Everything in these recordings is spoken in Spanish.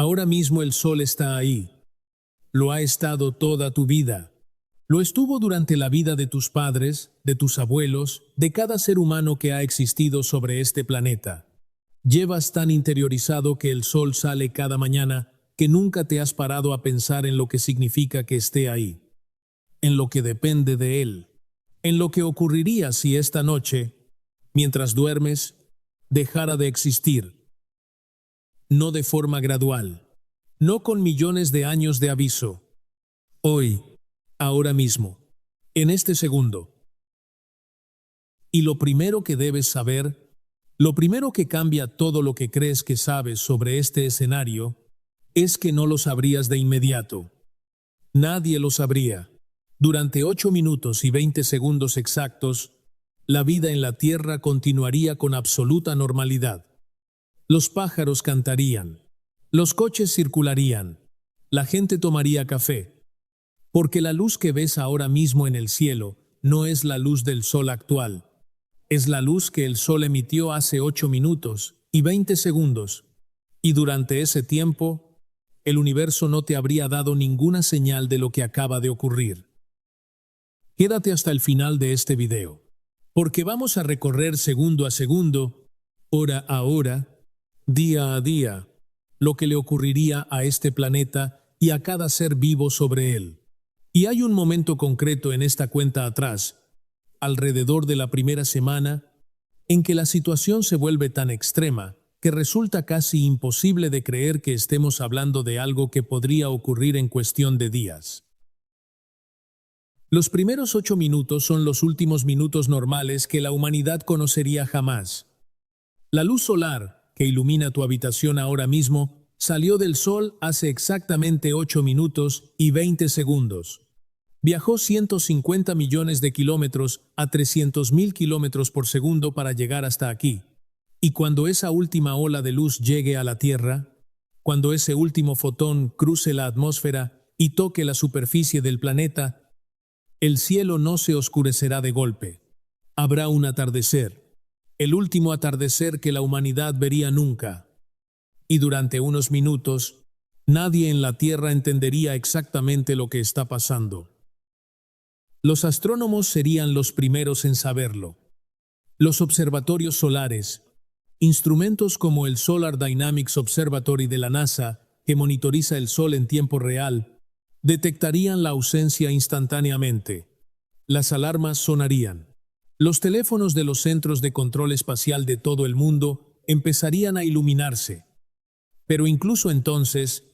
Ahora mismo el sol está ahí. Lo ha estado toda tu vida. Lo estuvo durante la vida de tus padres, de tus abuelos, de cada ser humano que ha existido sobre este planeta. Llevas tan interiorizado que el sol sale cada mañana que nunca te has parado a pensar en lo que significa que esté ahí, en lo que depende de él, en lo que ocurriría si esta noche, mientras duermes, dejara de existir. No de forma gradual, no con millones de años de aviso. Hoy, ahora mismo, en este segundo. Y lo primero que debes saber, lo primero que cambia todo lo que crees que sabes sobre este escenario, es que no lo sabrías de inmediato. Nadie lo sabría. Durante 8 minutos y 20 segundos exactos, la vida en la Tierra continuaría con absoluta normalidad. Los pájaros cantarían, los coches circularían, la gente tomaría café, porque la luz que ves ahora mismo en el cielo no es la luz del sol actual, es la luz que el sol emitió hace 8 minutos y 20 segundos, y durante ese tiempo, el universo no te habría dado ninguna señal de lo que acaba de ocurrir. Quédate hasta el final de este video, porque vamos a recorrer segundo a segundo, hora a hora, día a día, lo que le ocurriría a este planeta y a cada ser vivo sobre él. Y hay un momento concreto en esta cuenta atrás, alrededor de la primera semana, en que la situación se vuelve tan extrema que resulta casi imposible de creer que estemos hablando de algo que podría ocurrir en cuestión de días. Los primeros 8 minutos son los últimos minutos normales que la humanidad conocería jamás. La luz solar, que ilumina tu habitación ahora mismo, salió del sol hace exactamente 8 minutos y 20 segundos. Viajó 150 millones de kilómetros a 300.000 kilómetros por segundo para llegar hasta aquí. Y cuando esa última ola de luz llegue a la Tierra, cuando ese último fotón cruce la atmósfera y toque la superficie del planeta, el cielo no se oscurecerá de golpe. Habrá un atardecer, el último atardecer que la humanidad vería nunca. Y durante unos minutos, nadie en la Tierra entendería exactamente lo que está pasando. Los astrónomos serían los primeros en saberlo. Los observatorios solares, instrumentos como el Solar Dynamics Observatory de la NASA, que monitoriza el Sol en tiempo real, detectarían la ausencia instantáneamente. Las alarmas sonarían. Los teléfonos de los centros de control espacial de todo el mundo empezarían a iluminarse. Pero incluso entonces,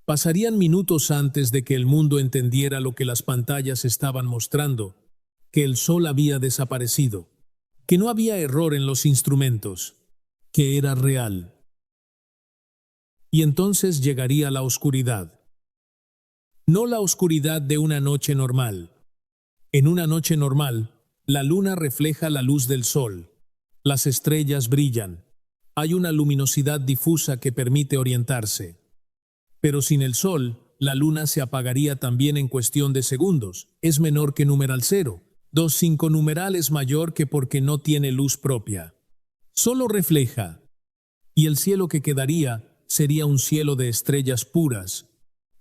pasarían minutos antes de que el mundo entendiera lo que las pantallas estaban mostrando, que el Sol había desaparecido, que no había error en los instrumentos, que era real. Y entonces llegaría la oscuridad. No la oscuridad de una noche normal. En una noche normal, la luna refleja la luz del sol. Las estrellas brillan. Hay una luminosidad difusa que permite orientarse. Pero sin el sol, la luna se apagaría también en cuestión de segundos. Es menor que numeral 0. 2,5 numeral es mayor que porque no tiene luz propia. Solo refleja. Y el cielo que quedaría sería un cielo de estrellas puras,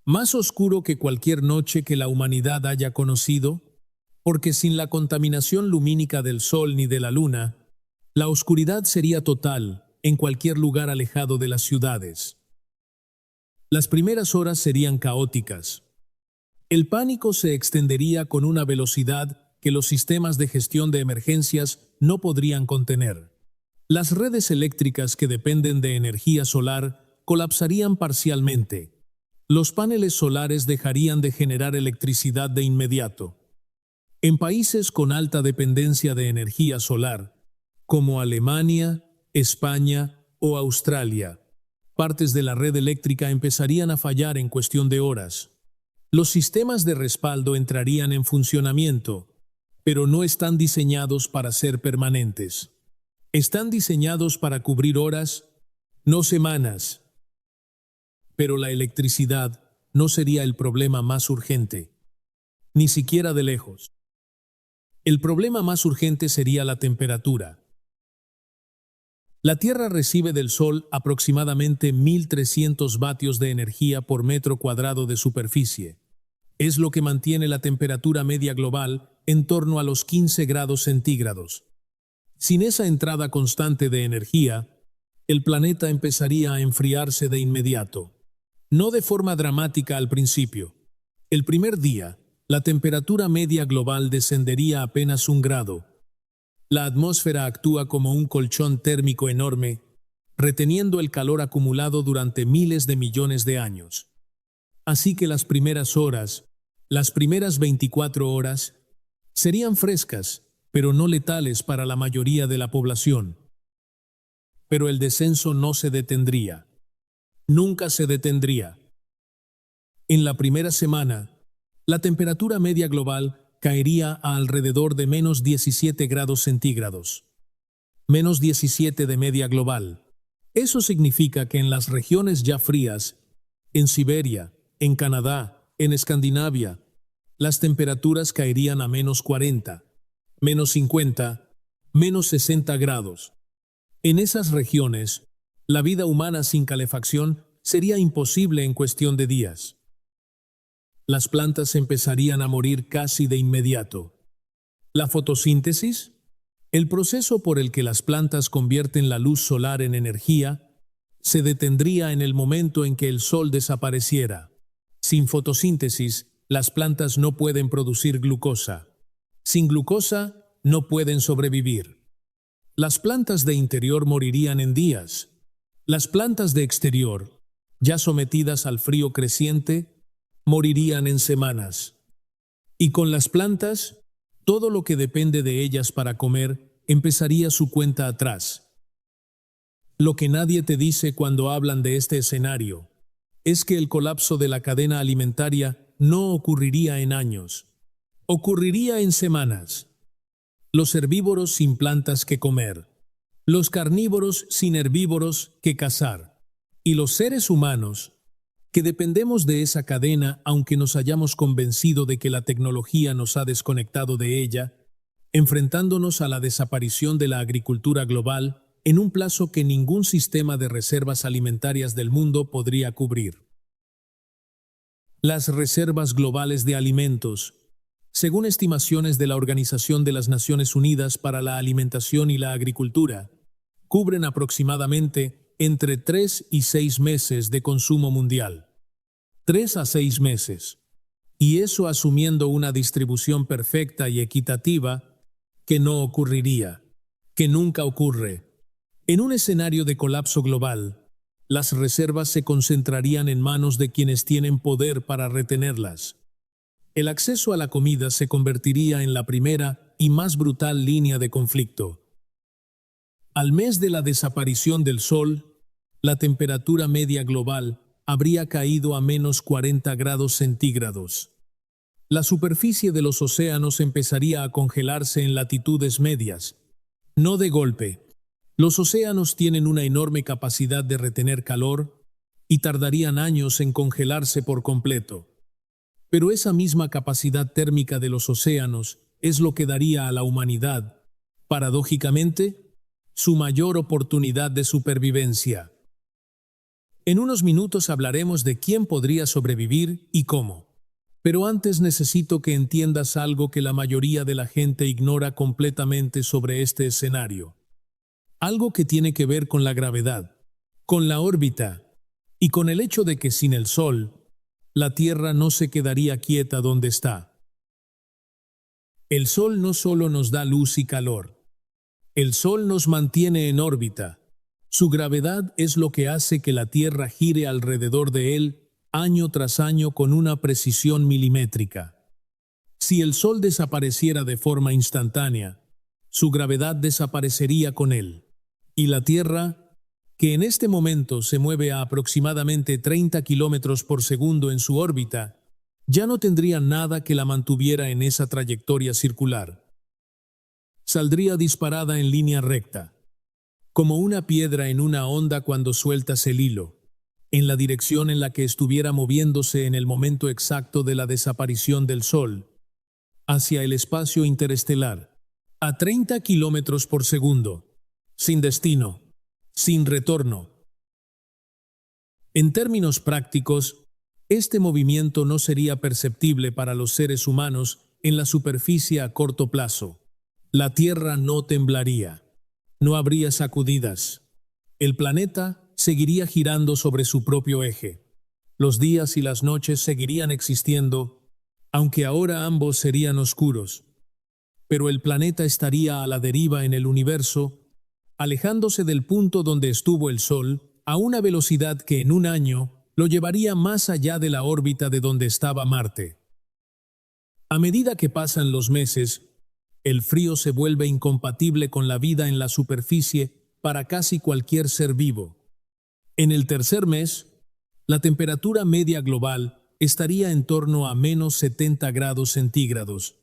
más oscuro que cualquier noche que la humanidad haya conocido, porque sin la contaminación lumínica del sol ni de la luna, la oscuridad sería total en cualquier lugar alejado de las ciudades. Las primeras horas serían caóticas. El pánico se extendería con una velocidad que los sistemas de gestión de emergencias no podrían contener. Las redes eléctricas que dependen de energía solar colapsarían parcialmente. Los paneles solares dejarían de generar electricidad de inmediato. En países con alta dependencia de energía solar, como Alemania, España o Australia, partes de la red eléctrica empezarían a fallar en cuestión de horas. Los sistemas de respaldo entrarían en funcionamiento, pero no están diseñados para ser permanentes. Están diseñados para cubrir horas, no semanas. Pero la electricidad no sería el problema más urgente, ni siquiera de lejos. El problema más urgente sería la temperatura. La Tierra recibe del Sol aproximadamente 1.300 vatios de energía por metro cuadrado de superficie. Es lo que mantiene la temperatura media global en torno a los 15 grados centígrados. Sin esa entrada constante de energía, el planeta empezaría a enfriarse de inmediato. No de forma dramática al principio. El primer día, la temperatura media global descendería apenas 1 grado. La atmósfera actúa como un colchón térmico enorme, reteniendo el calor acumulado durante miles de millones de años. Así que las primeras horas, las primeras 24 horas, serían frescas, pero no letales para la mayoría de la población. Pero el descenso no se detendría. Nunca se detendría. En la primera semana, la temperatura media global caería a alrededor de menos 17 grados centígrados. Menos 17 de media global. Eso significa que en las regiones ya frías, en Siberia, en Canadá, en Escandinavia, las temperaturas caerían a menos 40, menos 50, menos 60 grados. En esas regiones, la vida humana sin calefacción sería imposible en cuestión de días. Las plantas empezarían a morir casi de inmediato. La fotosíntesis, el proceso por el que las plantas convierten la luz solar en energía, se detendría en el momento en que el sol desapareciera. Sin fotosíntesis, las plantas no pueden producir glucosa. Sin glucosa, no pueden sobrevivir. Las plantas de interior morirían en días. Las plantas de exterior, ya sometidas al frío creciente, morirían en semanas. Y con las plantas, todo lo que depende de ellas para comer empezaría su cuenta atrás. Lo que nadie te dice cuando hablan de este escenario es que el colapso de la cadena alimentaria no ocurriría en años, ocurriría en semanas. Los herbívoros sin plantas que comer, los carnívoros sin herbívoros que cazar, y los seres humanos que dependemos de esa cadena aunque nos hayamos convencido de que la tecnología nos ha desconectado de ella, enfrentándonos a la desaparición de la agricultura global en un plazo que ningún sistema de reservas alimentarias del mundo podría cubrir. Las reservas globales de alimentos, según estimaciones de la Organización de las Naciones Unidas para la Alimentación y la Agricultura, cubren aproximadamente entre 3 y 6 meses de consumo mundial. 3 a 6 meses. Y eso asumiendo una distribución perfecta y equitativa que no ocurriría, que nunca ocurre. En un escenario de colapso global, las reservas se concentrarían en manos de quienes tienen poder para retenerlas. El acceso a la comida se convertiría en la primera y más brutal línea de conflicto. Al mes de la desaparición del Sol, la temperatura media global habría caído a menos 40 grados centígrados. La superficie de los océanos empezaría a congelarse en latitudes medias. No de golpe. Los océanos tienen una enorme capacidad de retener calor y tardarían años en congelarse por completo. Pero esa misma capacidad térmica de los océanos es lo que daría a la humanidad, paradójicamente, su mayor oportunidad de supervivencia. En unos minutos hablaremos de quién podría sobrevivir y cómo. Pero antes necesito que entiendas algo que la mayoría de la gente ignora completamente sobre este escenario. Algo que tiene que ver con la gravedad, con la órbita y con el hecho de que sin el Sol, la Tierra no se quedaría quieta donde está. El Sol no solo nos da luz y calor. El Sol nos mantiene en órbita. Su gravedad es lo que hace que la Tierra gire alrededor de él año tras año con una precisión milimétrica. Si el Sol desapareciera de forma instantánea, su gravedad desaparecería con él. Y la Tierra, que en este momento se mueve a aproximadamente 30 kilómetros por segundo en su órbita, ya no tendría nada que la mantuviera en esa trayectoria circular. Saldría disparada en línea recta, como una piedra en una onda cuando sueltas el hilo, en la dirección en la que estuviera moviéndose en el momento exacto de la desaparición del Sol, hacia el espacio interestelar, a 30 kilómetros por segundo, sin destino, sin retorno. En términos prácticos, este movimiento no sería perceptible para los seres humanos en la superficie a corto plazo. La Tierra no temblaría, no habría sacudidas. El planeta seguiría girando sobre su propio eje. Los días y las noches seguirían existiendo, aunque ahora ambos serían oscuros. Pero el planeta estaría a la deriva en el universo, alejándose del punto donde estuvo el Sol, a una velocidad que en un año lo llevaría más allá de la órbita de donde estaba Marte. A medida que pasan los meses, el frío se vuelve incompatible con la vida en la superficie para casi cualquier ser vivo. En el tercer mes, la temperatura media global estaría en torno a menos 70 grados centígrados.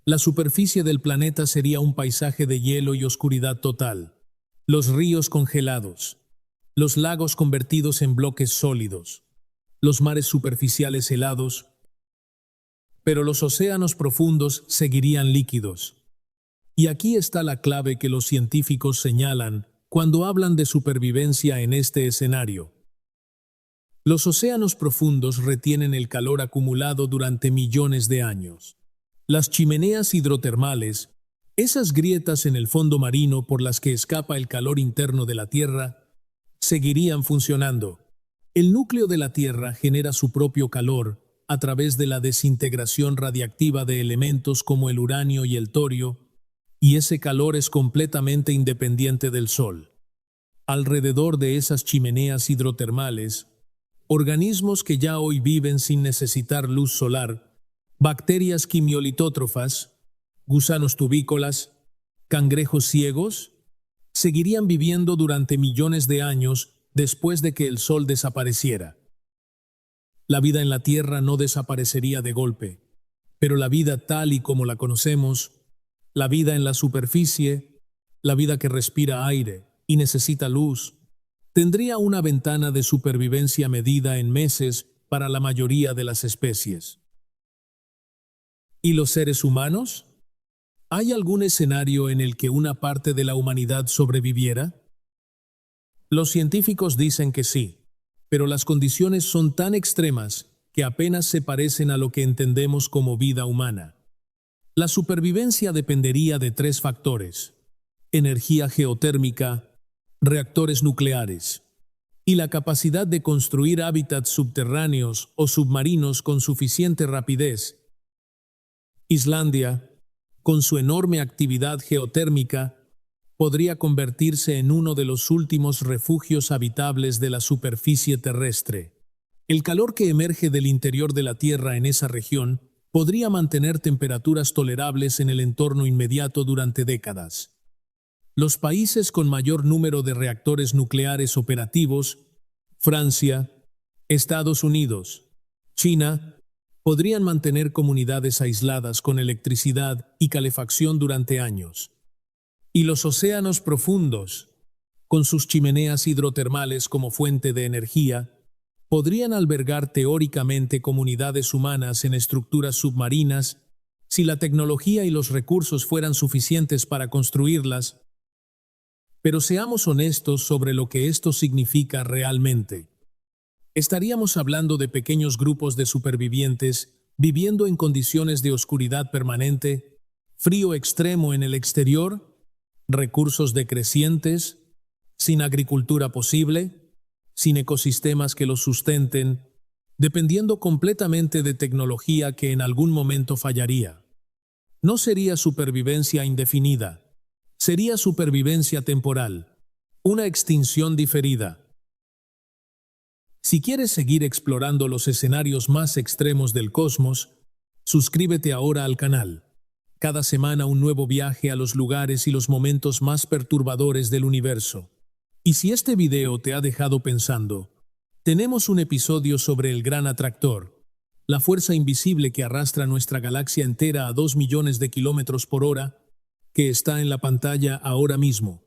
La superficie del planeta sería un paisaje de hielo y oscuridad total. Los ríos congelados, los lagos convertidos en bloques sólidos, los mares superficiales helados, pero los océanos profundos seguirían líquidos. Y aquí está la clave que los científicos señalan cuando hablan de supervivencia en este escenario. Los océanos profundos retienen el calor acumulado durante millones de años. Las chimeneas hidrotermales, esas grietas en el fondo marino por las que escapa el calor interno de la Tierra, seguirían funcionando. El núcleo de la Tierra genera su propio calor a través de la desintegración radiactiva de elementos como el uranio y el torio, y ese calor es completamente independiente del Sol. Alrededor de esas chimeneas hidrotermales, organismos que ya hoy viven sin necesitar luz solar, bacterias quimiolitótrofas, gusanos tubícolas, cangrejos ciegos, seguirían viviendo durante millones de años después de que el Sol desapareciera. La vida en la Tierra no desaparecería de golpe, pero la vida tal y como la conocemos, la vida en la superficie, la vida que respira aire y necesita luz, tendría una ventana de supervivencia medida en meses para la mayoría de las especies. ¿Y los seres humanos? ¿Hay algún escenario en el que una parte de la humanidad sobreviviera? Los científicos dicen que sí, pero las condiciones son tan extremas que apenas se parecen a lo que entendemos como vida humana. La supervivencia dependería de tres factores: energía geotérmica, reactores nucleares y la capacidad de construir hábitats subterráneos o submarinos con suficiente rapidez. Islandia, con su enorme actividad geotérmica, podría convertirse en uno de los últimos refugios habitables de la superficie terrestre. El calor que emerge del interior de la Tierra en esa región podría mantener temperaturas tolerables en el entorno inmediato durante décadas. Los países con mayor número de reactores nucleares operativos, Francia, Estados Unidos, China, podrían mantener comunidades aisladas con electricidad y calefacción durante años. Y los océanos profundos, con sus chimeneas hidrotermales como fuente de energía, podrían albergar teóricamente comunidades humanas en estructuras submarinas si la tecnología y los recursos fueran suficientes para construirlas. Pero seamos honestos sobre lo que esto significa realmente. Estaríamos hablando de pequeños grupos de supervivientes viviendo en condiciones de oscuridad permanente, frío extremo en el exterior, recursos decrecientes, sin agricultura posible, sin ecosistemas que los sustenten, dependiendo completamente de tecnología que en algún momento fallaría. No sería supervivencia indefinida, sería supervivencia temporal, una extinción diferida. Si quieres seguir explorando los escenarios más extremos del cosmos, suscríbete ahora al canal. Cada semana un nuevo viaje a los lugares y los momentos más perturbadores del universo. Y si este video te ha dejado pensando, tenemos un episodio sobre el Gran Atractor, la fuerza invisible que arrastra nuestra galaxia entera a 2 millones de kilómetros por hora, que está en la pantalla ahora mismo.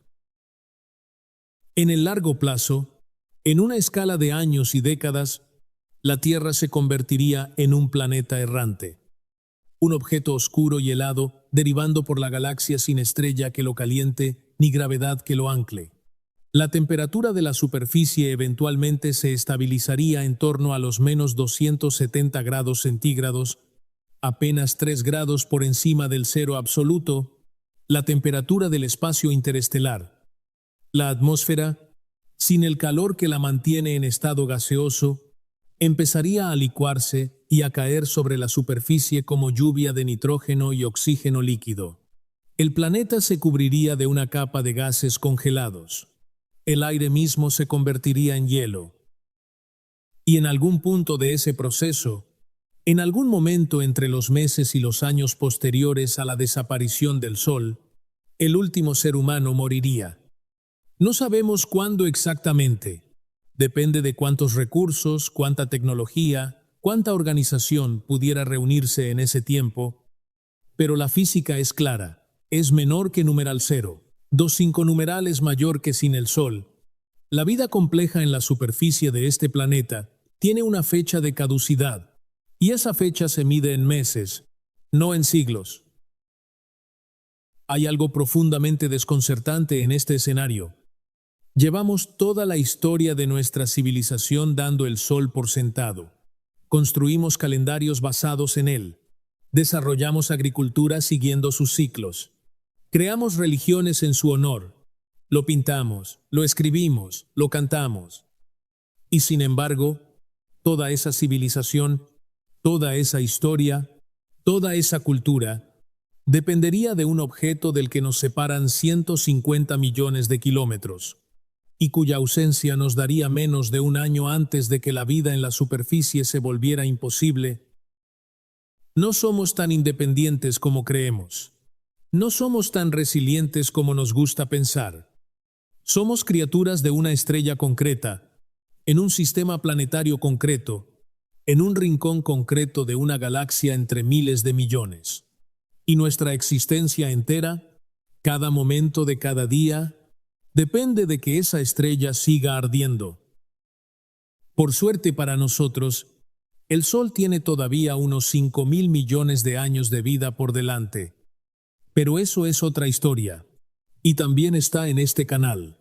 En el largo plazo, en una escala de años y décadas, la Tierra se convertiría en un planeta errante. Un objeto oscuro y helado derivando por la galaxia sin estrella que lo caliente ni gravedad que lo ancle. La temperatura de la superficie eventualmente se estabilizaría en torno a los menos 270 grados centígrados, apenas 3 grados por encima del cero absoluto, la temperatura del espacio interestelar. La atmósfera, sin el calor que la mantiene en estado gaseoso, empezaría a licuarse y a caer sobre la superficie como lluvia de nitrógeno y oxígeno líquido. El planeta se cubriría de una capa de gases congelados. El aire mismo se convertiría en hielo. Y en algún punto de ese proceso, en algún momento entre los meses y los años posteriores a la desaparición del Sol, el último ser humano moriría. No sabemos cuándo exactamente. Depende de cuántos recursos, cuánta tecnología, cuánta organización pudiera reunirse en ese tiempo, pero la física es clara, es menor que numeral cero. 2,5 numeral es mayor que sin el Sol. La vida compleja en la superficie de este planeta tiene una fecha de caducidad, y esa fecha se mide en meses, no en siglos. Hay algo profundamente desconcertante en este escenario. Llevamos toda la historia de nuestra civilización dando el Sol por sentado. Construimos calendarios basados en él. Desarrollamos agricultura siguiendo sus ciclos. Creamos religiones en su honor. Lo pintamos, lo escribimos, lo cantamos. Y sin embargo, toda esa civilización, toda esa historia, toda esa cultura, dependería de un objeto del que nos separan 150 millones de kilómetros, y cuya ausencia nos daría menos de un año antes de que la vida en la superficie se volviera imposible. No somos tan independientes como creemos. No somos tan resilientes como nos gusta pensar. Somos criaturas de una estrella concreta, en un sistema planetario concreto, en un rincón concreto de una galaxia entre miles de millones. Y nuestra existencia entera, cada momento de cada día, depende de que esa estrella siga ardiendo. Por suerte para nosotros, el Sol tiene todavía unos 5.000 millones de años de vida por delante. Pero eso es otra historia, y también está en este canal.